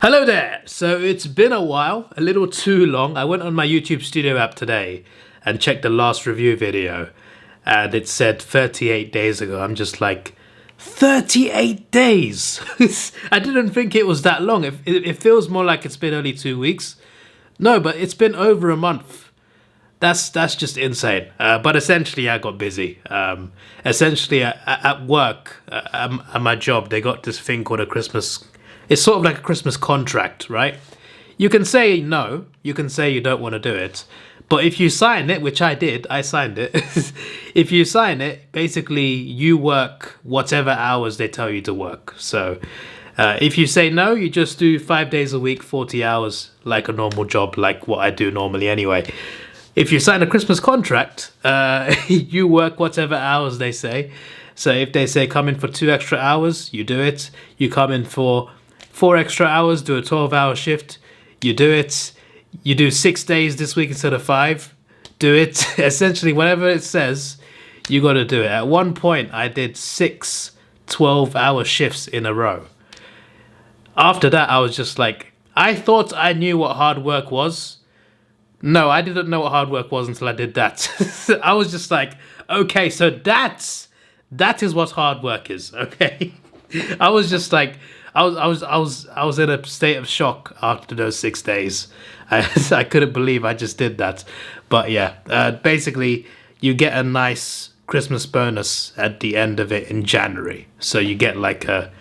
Hello there! So it's been a while, a little too long. I went on my YouTube Studio app today and checked the last review video and it said 38 days ago. I'm just like, 38 days? I didn't think it was that long. It feels more like it's been only 2 weeks. No, but it's been over a month. That's just insane. But essentially I got busy. Essentially at work, at my job, they got this thing called a Christmas. It's sort of like a Christmas contract, right? You can say no, you can say you don't want to do it, but if you sign it, which I did, I signed it. If you sign it, basically you work whatever hours they tell you to work. So if you say no, you just do 5 days a week, 40 hours, like a normal job, like what I do normally anyway. If you sign a Christmas contract, you work whatever hours they say. So if they say come in for 2 extra hours, you do it. You come in for 4 extra hours, do a 12-hour shift, you do it. You do 6 days this week instead of 5, do it. Essentially, whatever it says, you got to do it. At one point, I did 6 12-hour shifts in a row. After that, I was just like, I thought I knew what hard work was. No, I didn't know what hard work was until I did that. I was just like, okay, so that is what hard work is, okay? I was just like, I was in a state of shock after those 6 days. I couldn't believe I just did that. But yeah, basically you get a nice Christmas bonus at the end of it in January. So you get like a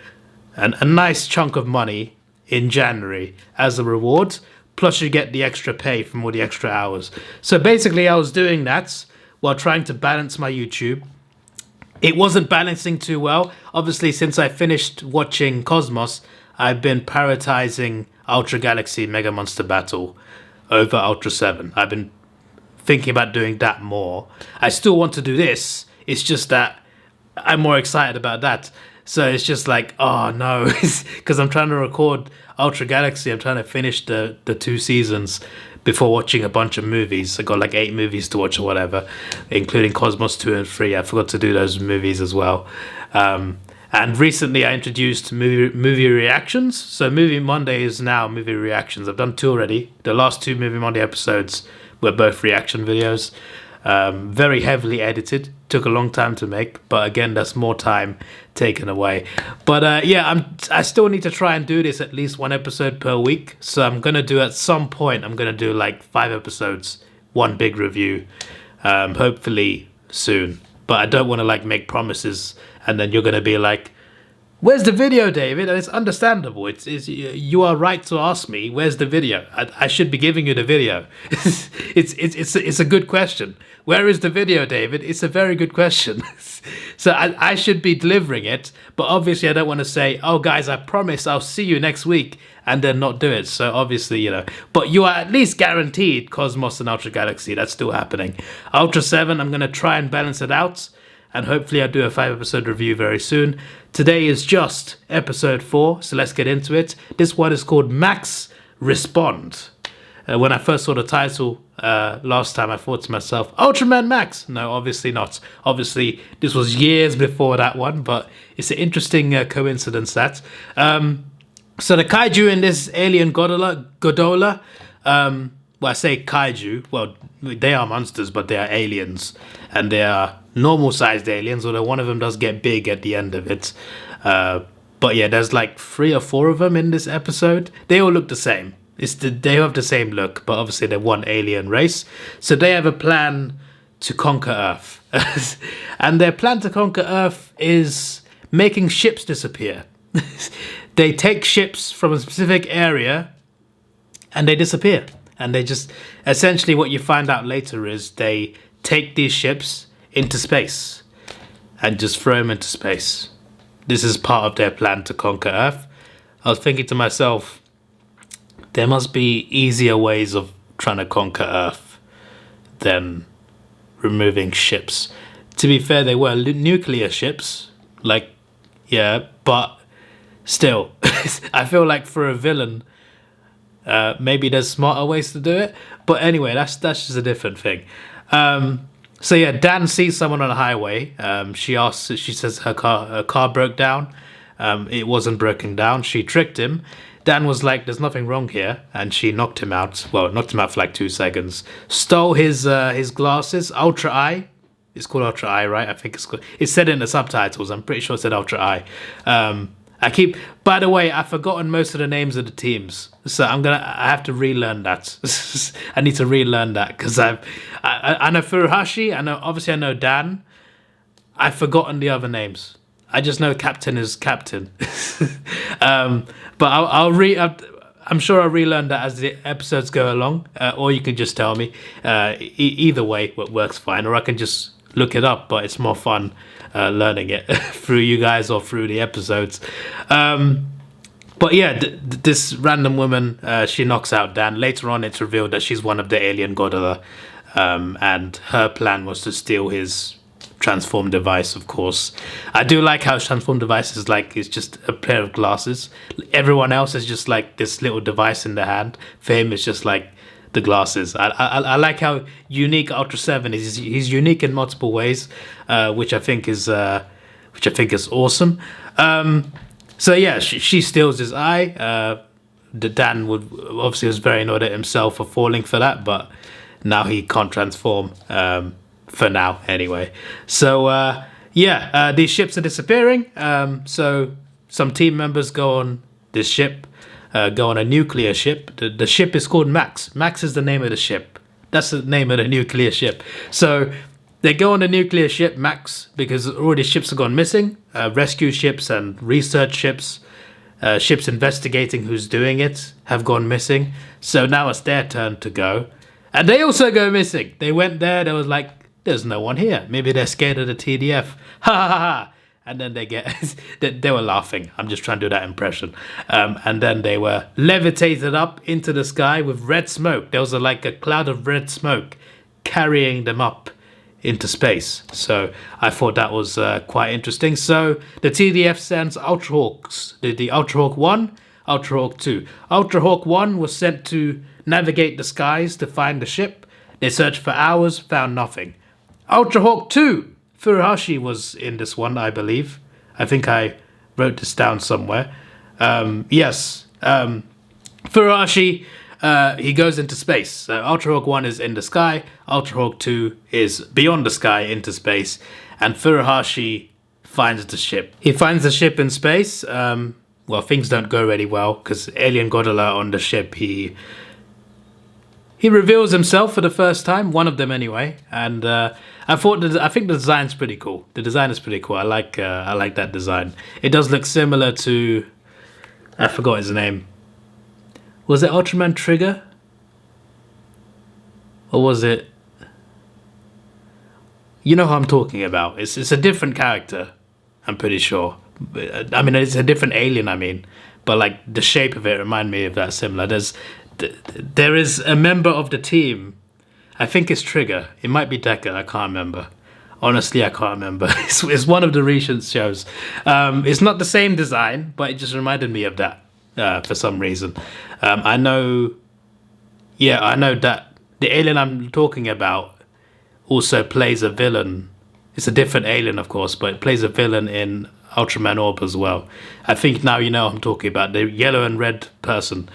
nice chunk of money in January as a reward. Plus you get the extra pay from all the extra hours. So basically I was doing that while trying to balance my YouTube. It wasn't balancing too well. Obviously, since I finished watching Cosmos, I've been prioritizing Ultra Galaxy Mega Monster Battle over Ultraseven. I've been thinking about doing that more. I still want to do this. It's just that I'm more excited about that. So it's just like, oh no, because I'm trying to record Ultra Galaxy. I'm trying to finish the 2 seasons before watching a bunch of movies. I got like 8 movies to watch or whatever, including Cosmos 2 and 3. I forgot to do those movies as well. And recently I introduced movie reactions. So Movie Monday is now movie reactions. I've done 2 already. The last 2 Movie Monday episodes were both reaction videos. Very heavily edited. Took a long time to make, but again, that's more time taken away. But yeah, I still need to try and do this at least 1 episode per week. So I'm gonna do at some point. I'm gonna do like 5 episodes, 1 big review, hopefully soon. But I don't want to like make promises, and then you're gonna be like, "Where's the video, David?" And it's understandable. It's you are right to ask me, "Where's the video?" I should be giving you the video. It's a good question. Where is the video, David? It's a very good question. So I should be delivering it, but obviously I don't want to say, "Oh guys, I promise I'll see you next week," and then not do it. So obviously, you know, but you are at least guaranteed Cosmos and Ultra Galaxy. That's still happening. Ultraseven, I'm gonna try and balance it out. And hopefully I'll do a 5 episode review very soon. Today is just episode 4, so let's get into it. This one is called Max Respond. When I first saw the title last time, I thought to myself, Ultraman Max! No, obviously not. Obviously, this was years before that one, but it's an interesting coincidence that. So the kaiju in this alien Godola, well, I say kaiju, well, they are monsters, but they are aliens, and they are normal-sized aliens, although one of them does get big at the end of it. But yeah, there's like 3 or 4 of them in this episode. They all look the same. They have the same look, but obviously they're one alien race. So they have a plan to conquer Earth. And their plan to conquer Earth is making ships disappear. They take ships from a specific area and they disappear. And they just, essentially what you find out later is they take these ships into space and just throw them into space. This is part of their plan to conquer Earth. I was thinking to myself, there must be easier ways of trying to conquer Earth than removing ships. To be fair, they were nuclear ships, like, yeah, but still, I feel like for a villain, maybe there's smarter ways to do it. But anyway, that's just a different thing. So yeah, Dan sees someone on a highway. She says her car broke down. It wasn't broken down. She tricked him. Dan was like, "There's nothing wrong here," and she knocked him out. Well, knocked him out for like 2 seconds. Stole his glasses, Ultra Eye. It's called Ultra Eye, right? I think it's called. It said in the subtitles. I'm pretty sure it said Ultra Eye. By the way, I've forgotten most of the names of the teams, so I have to relearn that. I need to relearn that because I know Furuhashi. I know Dan. I've forgotten the other names. I just know Captain is Captain. But I'm sure I'll relearn that as the episodes go along, or you can just tell me. Either way, what works fine, or I can just look it up. But it's more fun learning it through you guys or through the episodes. But yeah, this random woman, she knocks out Dan. Later on, it's revealed that she's one of the alien Godzilla, and her plan was to steal his transform device. Of course, I do like how transform device is like it's just a pair of glasses. Everyone else is just like this little device in the hand. For him, it's just like the glasses. I like how unique Ultraseven is. He's unique in multiple ways, which I think is awesome. So yeah, she steals his eye. Dan was very annoyed at himself for falling for that, but now he can't transform. For now, anyway. So these ships are disappearing. So some team members go on this ship, go on a nuclear ship. The ship is called Max. Max is the name of the ship. That's the name of the nuclear ship. So they go on the nuclear ship Max because already ships have gone missing. Rescue ships and research ships, ships investigating who's doing it, have gone missing. So now it's their turn to go. And they also go missing. They went there, there was like, there's no one here. Maybe they're scared of the TDF. Ha ha ha. And then they were laughing. I'm just trying to do that impression. And then they were levitated up into the sky with red smoke. There was like a cloud of red smoke carrying them up into space. So I thought that was quite interesting. So the TDF sends Ultrahawks. The Ultrahawk 1, Ultrahawk 2. Ultrahawk 1 was sent to navigate the skies to find the ship. They searched for hours, found nothing. Ultrahawk 2, Furuhashi was in this one, I believe. I think I wrote this down somewhere. Yes, Furuhashi, he goes into space. So Ultrahawk 1 is in the sky, Ultrahawk 2 is beyond the sky into space, and Furuhashi finds the ship. He finds the ship in space. Well, things don't go really well because Alien Godzilla on the ship, he reveals himself for the first time, one of them anyway, and I think the design's pretty cool. The design is pretty cool. I like that design. It does look similar to, I forgot his name. Was it Ultraman Trigger? Or was it? You know who I'm talking about. It's a different character, I'm pretty sure. I mean, it's a different alien, I mean. But like the shape of it reminded me of that similar. There is a member of the team, I think it's Trigger. It might be Decker, I can't remember. Honestly, I can't remember. It's one of the recent shows. It's not the same design, but it just reminded me of that for some reason. I know that the alien I'm talking about also plays a villain. It's a different alien, of course, but it plays a villain in Ultraman Orb as well. I think now you know what I'm talking about, the yellow and red person.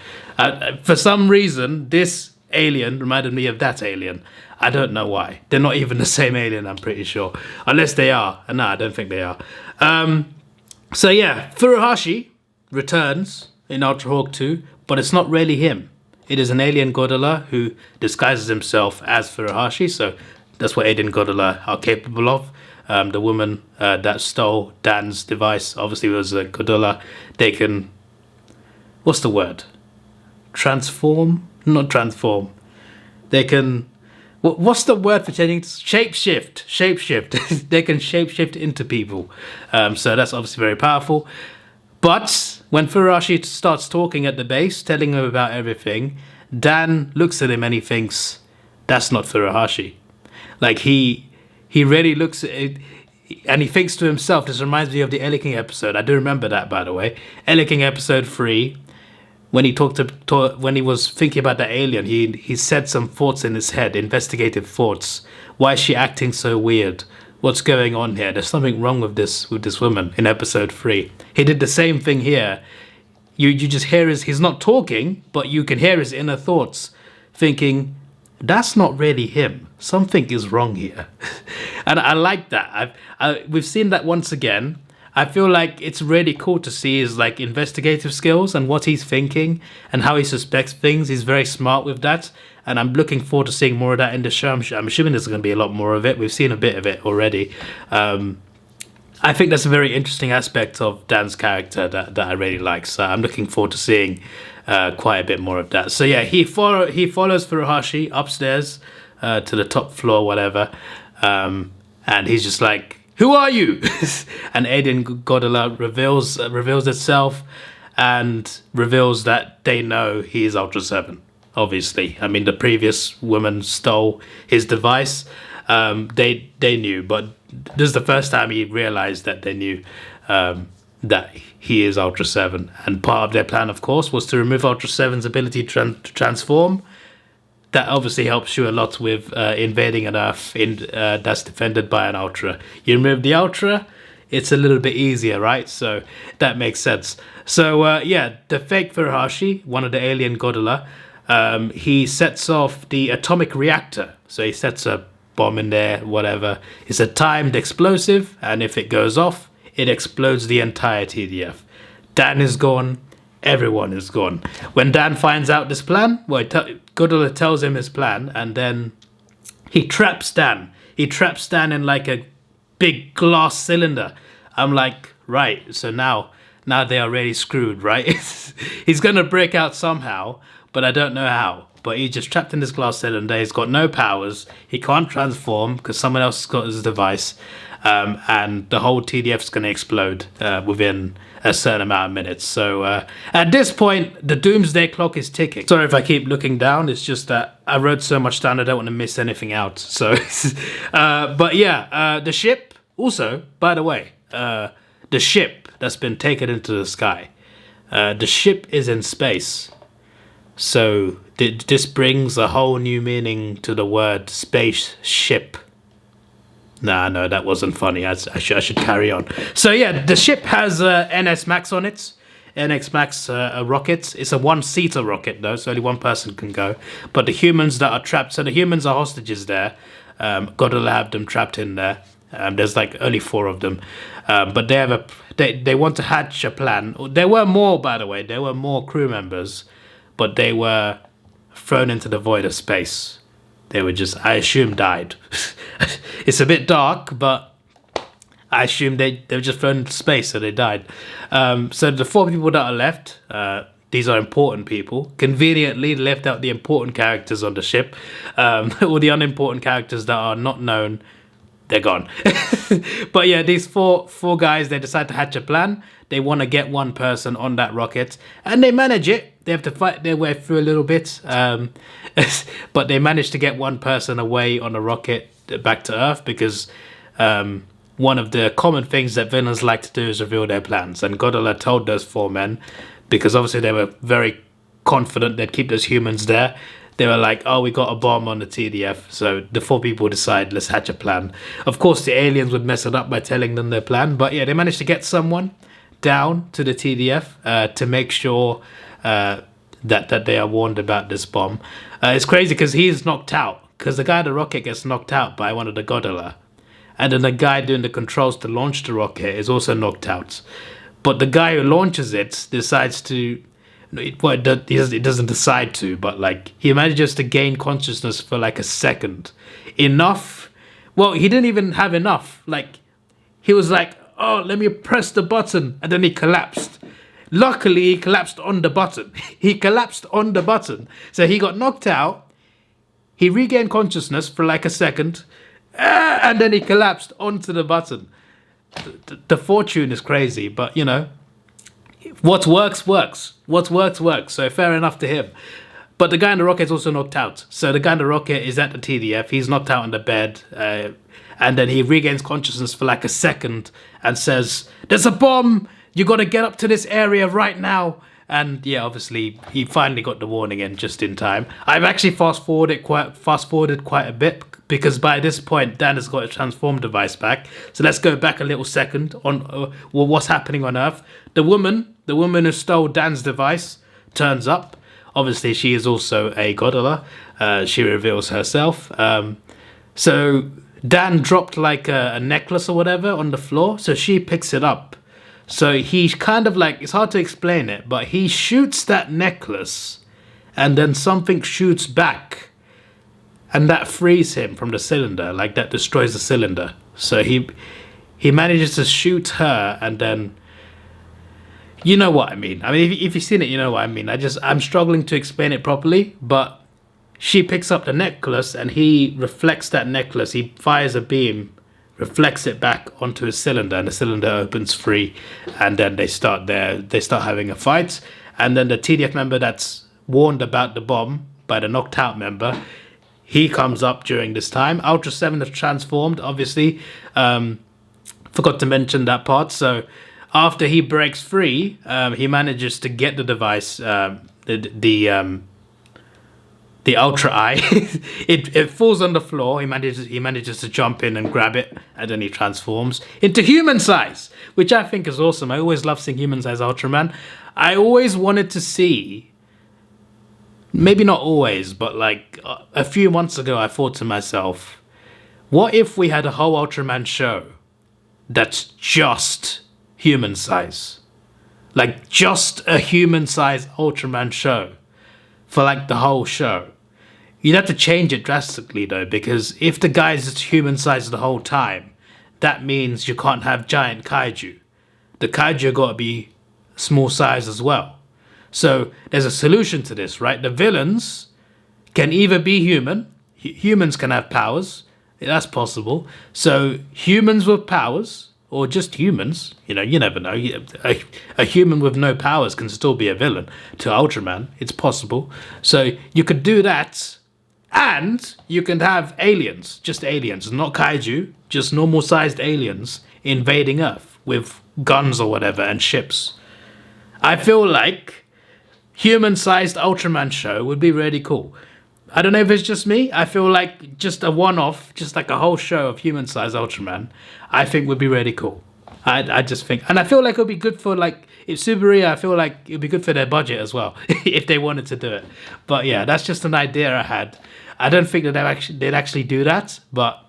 For some reason, this alien reminded me of that alien. I don't know why. They're not even the same alien, I'm pretty sure. Unless they are. No, I don't think they are. So yeah, Furuhashi returns in Ultrahawk 2, but it's not really him. It is an alien Godzilla who disguises himself as Furuhashi, so that's what alien Godzilla are capable of. The woman that stole Dan's device obviously was a Godzilla. They can... What's the word? Transform? Not transform. They can... What's the word for changing? Shapeshift. Shapeshift. They can shapeshift into people. So that's obviously very powerful. But when Furuhashi starts talking at the base, telling him about everything, Dan looks at him and he thinks, that's not Furuhashi. Like, he really looks at it and he thinks to himself, this reminds me of the Ellie King episode. I do remember that, by the way. Ellie King episode 3, when he when he was thinking about the alien, he said some thoughts in his head, investigative thoughts. Why is she acting so weird? What's going on here? There's something wrong with this woman in episode 3. He did the same thing here. you just hear he's not talking, but you can hear his inner thoughts thinking, that's not really him. Something is wrong here. And I like that. We've seen that once again. I feel like it's really cool to see his like investigative skills and what he's thinking and how he suspects things. He's very smart with that. And I'm looking forward to seeing more of that in the show. I'm assuming there's going to be a lot more of it. We've seen a bit of it already. I think that's a very interesting aspect of Dan's character that I really like. So I'm looking forward to seeing quite a bit more of that. So yeah, he follows Furuhashi upstairs to the top floor, whatever. And he's just like, who are you? And Alien Godzilla reveals itself and reveals that they know he is Ultraseven. Obviously, I mean the previous woman stole his device. They knew, but this is the first time he realized that they knew that he is Ultraseven. And part of their plan, of course, was to remove Ultraseven's ability to transform. That obviously helps you a lot with invading an Earth that's defended by an Ultra. You remove the Ultra, it's a little bit easier, right? So that makes sense. So yeah, the fake Furuhashi, one of the alien Godzilla, he sets off the atomic reactor. So he sets a bomb in there, whatever. It's a timed explosive, and if it goes off, it explodes the entire TDF. Dan is gone. Everyone is gone. When Dan finds out this plan, Godzilla tells him his plan, and then he traps Dan. He traps Dan in like a big glass cylinder. I'm like, right, so now they are really screwed, right? He's gonna break out somehow, but I don't know how. But he's just trapped in this glass cylinder. He's got no powers. He can't transform because someone else has got his device. And the whole TDF's going to explode within a certain amount of minutes. So at this point, the doomsday clock is ticking. Sorry if I keep looking down. It's just that I wrote so much down I don't want to miss anything out. So, but yeah, the ship also, by the way, the ship that's been taken into the sky. The ship is in space. So this brings a whole new meaning to the word spaceship. No, that wasn't funny. I should carry on. So yeah, the ship has NS Max on it. NX Max rockets. It's a one-seater rocket though, so only one person can go. But the humans that are trapped, so the humans are hostages there. Godzilla have them trapped in there. There's like only 4 of them. But they want to hatch a plan. There were more, by the way. There were more crew members. But they were thrown into the void of space. They were just, I assume, died. It's a bit dark, but I assume they were just thrown into space, so they died. So the 4 people that are left, these are important people. Conveniently left out the important characters on the ship. All the unimportant characters that are not known, they're gone. But yeah, these four guys, they decide to hatch a plan. They want to get one person on that rocket, and they manage it. They have to fight their way through a little bit, but they manage to get one person away on a rocket back to Earth because one of the common things that villains like to do is reveal their plans. And Godzilla told those 4 men, because obviously they were very confident they'd keep those humans there. They were like, oh, we got a bomb on the TDF. So the 4 people decide, let's hatch a plan. Of course, the aliens would mess it up by telling them their plan. But yeah, they managed to get someone down to the TDF to make sure that they are warned about this bomb. It's crazy because he's knocked out. Because the guy in the rocket gets knocked out by one of the Godzilla. And then the guy doing the controls to launch the rocket is also knocked out. But the guy who launches it decides to... Well, it doesn't decide to, but like he manages to gain consciousness for like a second. Enough. Well, he didn't even have enough. Like he was like, oh, let me press the button, and then he collapsed. Luckily, he collapsed on the button. He collapsed on the button. So he got knocked out. He regained consciousness for like a second, and then he collapsed onto the button. The fortune is crazy, but you know. What works, works. What works, works. So fair enough to him. But the guy in the rocket is also knocked out. So the guy in the rocket is at the TDF. He's knocked out on the bed. And then he regains consciousness for like a second and says, there's a bomb. You got to get up to this area right now. And yeah, obviously he finally got the warning in just in time. I've actually fast forwarded quite a bit because by this point Dan has got a transform device back. So let's go back a little second on what's happening on Earth. The woman who stole Dan's device turns up. Obviously she is also a Godola. She reveals herself. So Dan dropped like a necklace or whatever on the floor, so she picks it up. So he kind of like, it's hard to explain it, but he shoots that necklace and then something shoots back and that frees him from the cylinder, like that destroys the cylinder. So he manages to shoot her and then, you know what I mean. I mean, if you've seen it, you know what I mean. I'm struggling to explain it properly, but she picks up the necklace and he reflects that necklace. He fires a beam, reflects it back onto his cylinder, and the cylinder opens free, and then they start having a fight. And then the TDF member that's warned about the bomb by the knocked out member, he comes up during this time. Ultraseven has transformed, obviously. Forgot to mention that part. So after he breaks free, he manages to get the device, the Ultra Eye. it falls on the floor. He manages to jump in and grab it, and then he transforms into human size, which I think is awesome. I always love seeing human size Ultraman. I always wanted to see, maybe not always, but like a few months ago, I thought to myself, what if we had a whole Ultraman show that's just human size? Like just a human size Ultraman show for like the whole show. You'd have to change it drastically though, because if the guy's just human size the whole time, that means you can't have giant kaiju. The kaiju got to be small size as well. So there's a solution to this, right? The villains can either be human. Humans can have powers. That's possible. So humans with powers, or just humans, you never know. A human with no powers can still be a villain to Ultraman. It's possible. So you could do that, and you can have aliens, just aliens, not kaiju, just normal sized aliens invading Earth with guns or whatever and ships. I feel like human sized Ultraman show would be really cool. I don't know if it's just me. I feel like just a one-off, just like a whole show of human-sized Ultraman, I think would be really cool. I just think, and I feel like it would be good for like, if Subaru, I feel like it would be good for their budget as well, if they wanted to do it. But yeah, that's just an idea I had. I don't think that they'd actually do that, but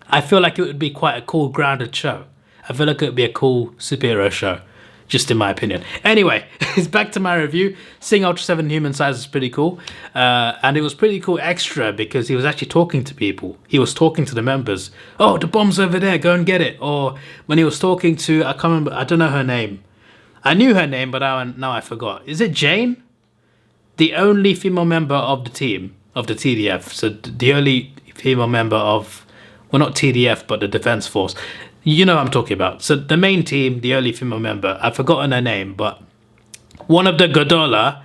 I feel like it would be quite a cool grounded show. I feel like it would be a cool superhero show, just in my opinion. Anyway, it's back to my review. Seeing Ultraseven human size is pretty cool. And it was pretty cool extra because he was actually talking to people. He was talking to the members. Oh, the bomb's over there, go and get it. Or when he was talking to, I can't remember, I don't know her name. I knew her name, but now I forgot. Is it Jane? The only female member of the team, of the TDF. So the only female member of, well, not TDF, but the Defense Force. You know what I'm talking about. So the main team, the only female member, I've forgotten her name, but one of the Godola,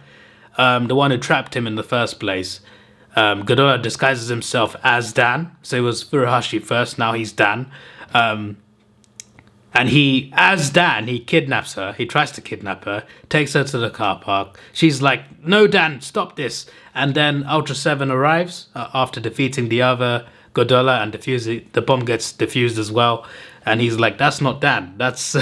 the one who trapped him in the first place, Godola disguises himself as Dan. So it was Furuhashi first, now he's Dan. And he, as Dan, he kidnaps her. He tries to kidnap her, takes her to the car park. She's like, no, Dan, stop this. And then Ultraseven arrives after defeating the other Godola and the bomb gets defused as well. And he's like, that's not Dan. That's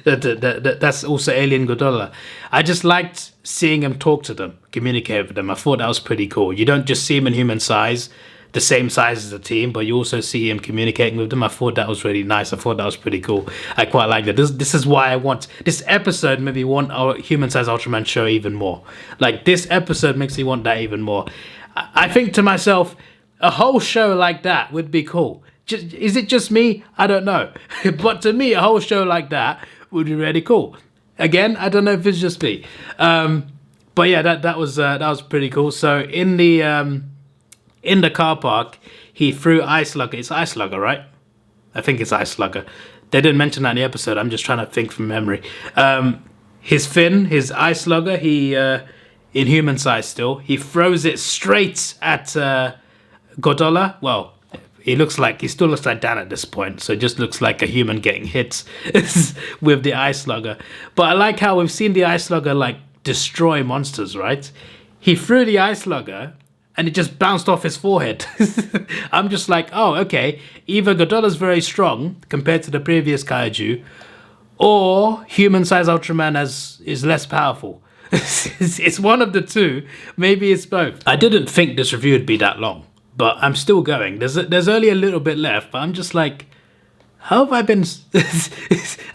that's also Alien Godola. I just liked seeing him talk to them, communicate with them. I thought that was pretty cool. You don't just see him in human size, the same size as the team, but you also see him communicating with them. I thought that was really nice. I thought that was pretty cool. I quite like that. This is why I want this episode. Maybe want our human size Ultraman show even more. Like this episode makes me want that even more. I think to myself, a whole show like that would be cool. Is it just me? I don't know. But to me, a whole show like that would be really cool. Again, I don't know if it's just me. But yeah, that was pretty cool. So in the car park, he threw Ice Slugger. It's Ice Slugger, right? I think it's Ice Slugger. They didn't mention that in the episode. I'm just trying to think from memory. His fin, his Ice Slugger, he in human size still, he throws it straight at Godola. Well, he still looks like Dan at this point, so it just looks like a human getting hit with the Ice Slugger. But I like how we've seen the Ice Slugger like destroy monsters, right? He threw the ice slugger and it just bounced off his forehead. I'm just like, oh, okay. Either Ghidorah's very strong compared to the previous kaiju, or human-sized Ultraman is less powerful. It's one of the two. Maybe it's both. I didn't think this review would be that long, but I'm still going. There's only a little bit left, but I'm just like, how have I been?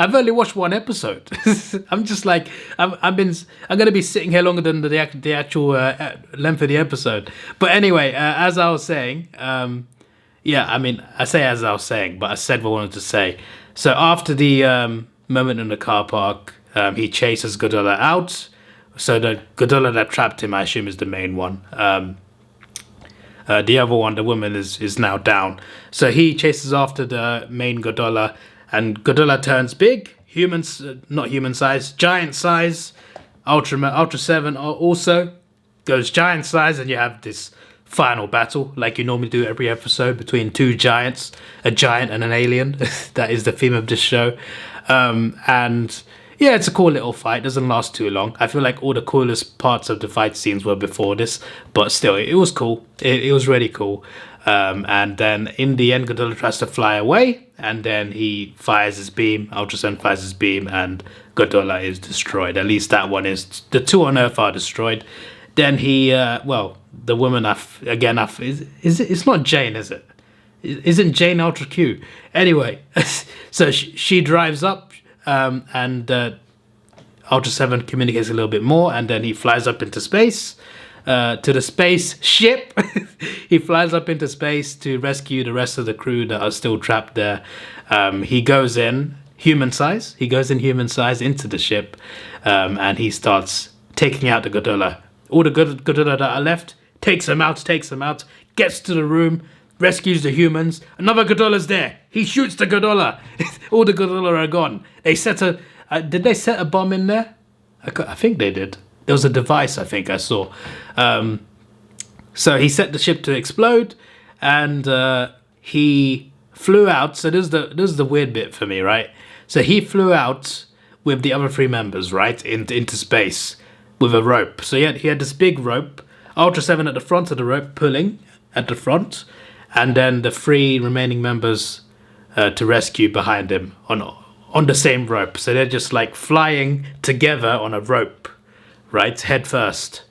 I've only watched one episode. I'm just like, I'm gonna be sitting here longer than the actual length of the episode. But anyway, as I was saying, yeah, I mean, I say as I was saying, but I said what I wanted to say. So after the moment in the car park, he chases Ghidorah out. So the Ghidorah that trapped him, I assume, is the main one. The other one, the woman, is now down. So he chases after the main Ghidorah, and Ghidorah turns big, not human size, giant size. Ultraseven also goes giant size, and you have this final battle, like you normally do every episode, between two giants, a giant and an alien. That is the theme of this show. And yeah, it's a cool little fight. Doesn't last too long. I feel like all the coolest parts of the fight scenes were before this, but still, it was cool. It was really cool. And then in the end, Ghidorah tries to fly away, and then he fires his beam. Ultraseven fires his beam, and Ghidorah is destroyed. At least that one is. The two on Earth are destroyed. Then he, the woman, it's not Jane, is it? Isn't Jane Ultra Q? Anyway, so she drives up. And Ultraseven communicates a little bit more, and then he flies up into space to the space ship. He flies up into space to rescue the rest of the crew that are still trapped there. He goes in human size. He goes in human size into the ship, and he starts taking out the Ghidorah. All the Ghidorah that are left, takes them out, gets to the room, rescues the humans. Another Ghidorah's there. He shoots the Ghidorah. All the Ghidorah are gone. They set did they set a bomb in there? I think they did. There was a device, I think I saw. So he set the ship to explode, and he flew out. So this is the weird bit for me, right? So he flew out with the other three members, right, into space with a rope. So he had this big rope. Ultraseven at the front of the rope, pulling at the front, and then the three remaining members to rescue behind him on the same rope. So they're just like flying together on a rope, right, head first.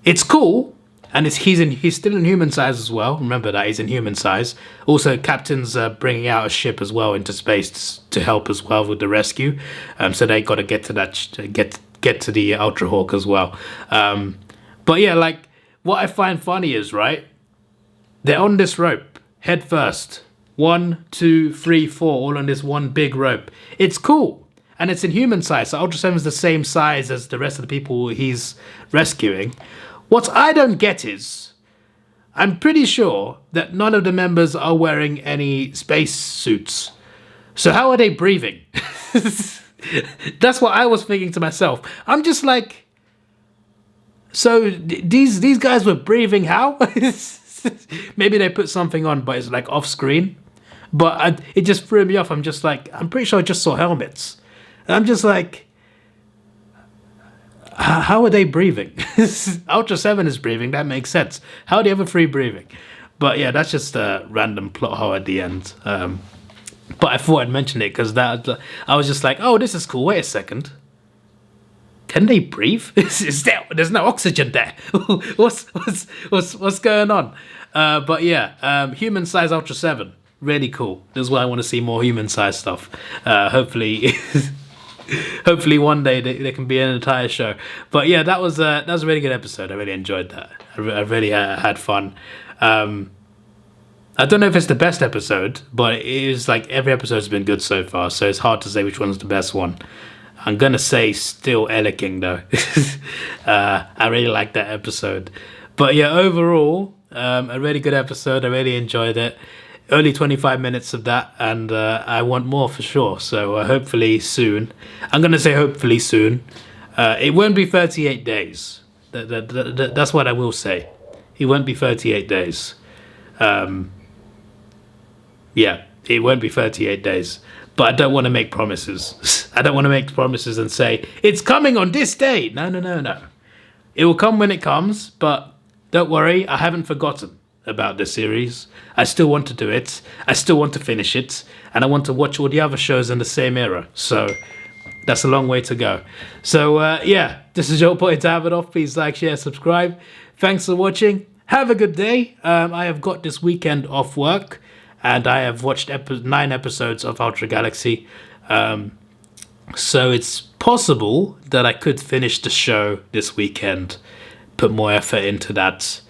It's cool, and he's still in human size as well. Remember that he's in human size. Also, Captain's bringing out a ship as well into space to help as well with the rescue. So they got to get to that get to the Ultra Hawk as well. But yeah, like what I find funny is, right, they're on this rope head first. 1, 2, 3, 4, all on this one big rope. It's cool, and it's in human size. So Ultraseven is the same size as the rest of the people he's rescuing. What I don't get is, I'm pretty sure that none of the members are wearing any space suits. So how are they breathing? That's what I was thinking to myself. I'm just like, so these guys were breathing how? Maybe they put something on, but it's like off screen. But it just threw me off. I'm just like, I'm pretty sure I just saw helmets. And I'm just like, how are they breathing? Ultraseven is breathing. That makes sense. How are the other three breathing? But yeah, that's just a random plot hole at the end. But I thought I'd mention it because I was just like, oh, this is cool. Wait a second. Can they breathe? There's no oxygen there. What's going on? But yeah, human size Ultraseven, really cool. This is why I want to see more human size stuff. Hopefully one day there can be an entire show. But yeah, that was a really good episode. I really enjoyed that. I really had fun. I don't know if it's the best episode, but it is like every episode's been good so far. So it's hard to say which one's the best one. I'm gonna say still King though. I really liked that episode. But yeah, overall, a really good episode. I really enjoyed it. Only 25 minutes of that, and I want more for sure. So hopefully soon. I'm gonna say hopefully soon. It won't be 38 days. That's what I will say. It won't be 38 days. Yeah, it won't be 38 days. But I don't want to make promises. I don't want to make promises and say, it's coming on this day. No. It will come when it comes, but don't worry, I haven't forgotten about this series. I still want to do it. I still want to finish it. And I want to watch all the other shows in the same era. So that's a long way to go. So yeah, this is your boy Davidoff. Please like, share, subscribe. Thanks for watching. Have a good day. I have got this weekend off work. And I have watched 9 episodes of Ultra Galaxy. So it's possible that I could finish the show this weekend. Put more effort into that.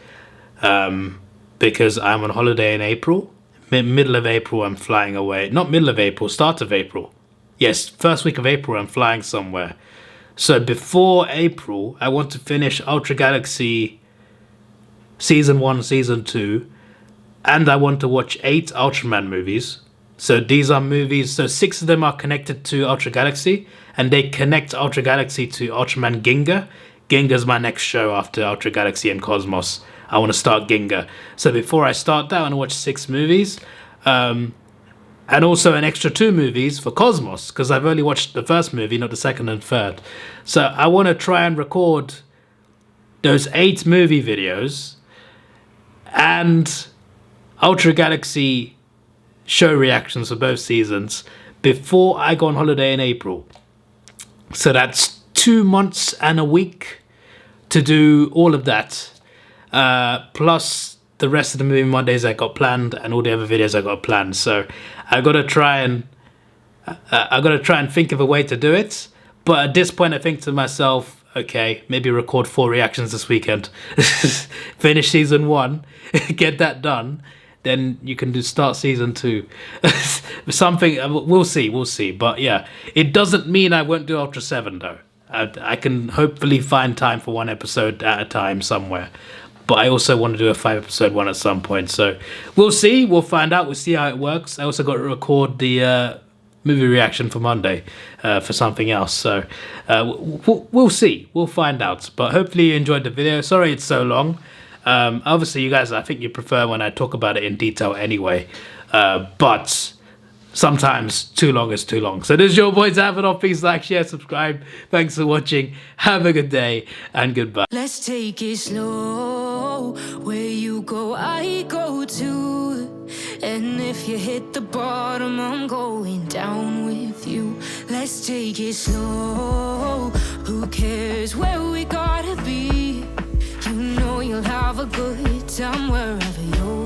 Because I'm on holiday in April. Middle of April, I'm flying away. Not middle of April, start of April. Yes, first week of April, I'm flying somewhere. So before April, I want to finish Ultra Galaxy Season 1, Season 2. And I want to watch 8 Ultraman movies. So these are movies, so 6 of them are connected to Ultra Galaxy. And they connect Ultra Galaxy to Ultraman Ginga. Ginga's my next show after Ultra Galaxy and Cosmos. I want to start Ginga. So before I start that, I want to watch 6 movies. And also an extra 2 movies for Cosmos. Because I've only watched the first movie, not the second and third. So I want to try and record those 8 movie videos. And Ultra Galaxy show reactions for both seasons before I go on holiday in April. So that's 2 months and a week to do all of that. Plus the rest of the movie Mondays I got planned and all the other videos I got planned. So I gotta try and think of a way to do it. But at this point I think to myself, okay, maybe record 4 reactions this weekend. Finish season 1, get that done. Then you can start season 2. Something, we'll see. But yeah, it doesn't mean I won't do Ultraseven though. I can hopefully find time for 1 episode at a time somewhere. But I also want to do a 5-episode one at some point. So we'll see, we'll find out, we'll see how it works. I also got to record the movie reaction for Monday for something else. So we'll see, we'll find out. But hopefully you enjoyed the video. Sorry it's so long. Obviously you guys, I think you prefer when I talk about it in detail anyway, but sometimes too long is too long. So this is your boy Davidoff. Please like, share, subscribe. Thanks for watching. Have a good day and goodbye. Let's take it slow. Where you go, I go too. And if you hit the bottom, I'm going down with you. Let's take it slow. Who cares where we gotta be? You know you'll have a good time wherever you're